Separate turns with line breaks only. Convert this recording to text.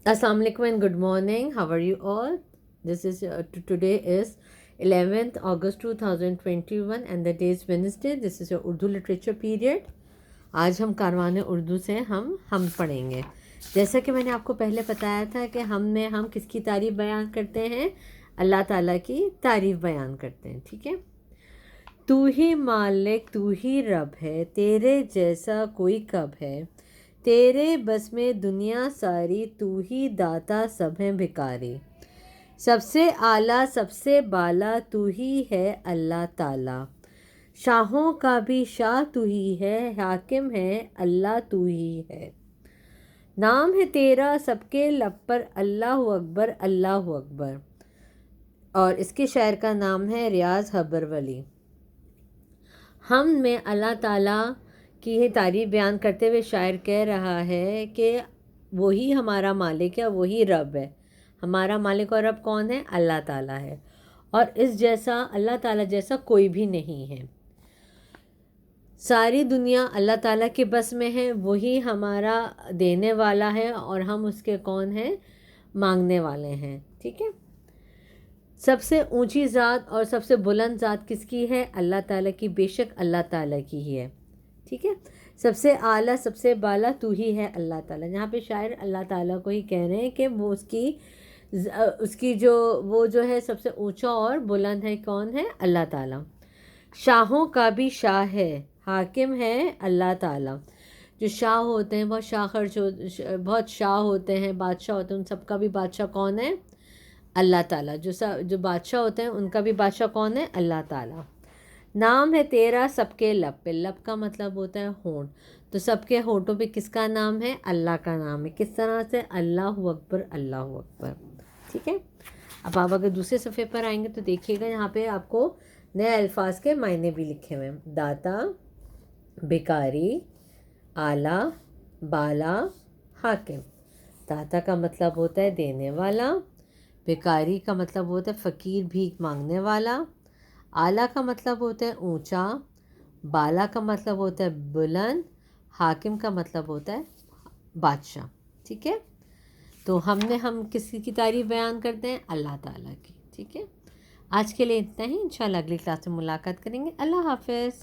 Assalamu alaikum and good morning. How are you all? This is today is 11th August 2021 and the day is Wednesday. This is your Urdu literature period. आज हम कारवान उर्दू से हम पढ़ेंगे. जैसा कि मैंने आपको पहले बताया था कि हम किसकी तारीफ़ बयान करते हैं, अल्लाह ताला की तारीफ़ बयान करते हैं. ठीक है. तू ही मालिक, तू ही रब है, तेरे जैसा कोई कब है, तेरे बस में दुनिया सारी, तू ही दाता सब हैं भिखारी. सबसे आला सबसे बाला तू ही है अल्लाह ताला, शाहों का भी शाह तू ही है, हाकिम है अल्लाह तू ही है. नाम है तेरा सबके लब पर, अल्लाह अकबर अल्लाह अकबर. और इसके शायर का नाम है रियाज हबर वली. हम में अल्लाह ताला की ये तारीफ़ बयान करते हुए शायर कह रहा है कि वही हमारा मालिक है, वही रब है. हमारा मालिक और रब कौन है? अल्लाह ताला है. और इस जैसा अल्लाह ताला जैसा कोई भी नहीं है. सारी दुनिया अल्लाह ताला के बस में है. वही हमारा देने वाला है और हम उसके कौन हैं? मांगने वाले हैं. ठीक है. सबसे ऊंची ज़ात और सबसे बुलंद ज़ात किसकी है? अल्लाह ताला की. बेशक अल्लाह ताला की ही है. ठीक है. सबसे आला सबसे बाला तू ही है अल्लाह ताला. यहाँ पे शायर अल्लाह ताला को ही कह रहे हैं कि वो उसकी जो है सबसे ऊंचा और बुलंद है. कौन है? अल्लाह ताला. शाहों का भी शाह है, हाकिम है अल्लाह ताला. जो शाह होते हैं, बहुत शाह होते हैं, बादशाह होते हैं, उन सबका भी बादशाह कौन है? अल्लाह ताला. जो बादशाह होते हैं उनका भी बादशाह कौन है? अल्लाह ताला. नाम है तेरा सबके लब पे. लब का मतलब होता है होंठ. तो सबके होंठों पे किसका नाम है? अल्लाह का नाम है. किस तरह से? अल्लाह अकबर अल्लाह अकबर. ठीक है. अब आप अगर दूसरे सफ़े पर आएंगे तो देखिएगा यहाँ पे आपको नए अल्फाज के मायने भी लिखे हुए हैं. दाता, भिखारी, आला, बाला, हाकिम. दाता का मतलब होता है देने वाला. भिखारी का मतलब होता है फ़कीर, भीख मांगने वाला. आला का मतलब होता है ऊंचा. बाला का मतलब होता है बुलंद. हाकिम का मतलब होता है बादशाह. ठीक है. तो हम किसी की तारीफ़ बयान करते हैं? अल्लाह ताला की. ठीक है. आज के लिए इतना ही. इंशाल्लाह अगली क्लास में मुलाकात करेंगे. अल्लाह हाफ़िज़.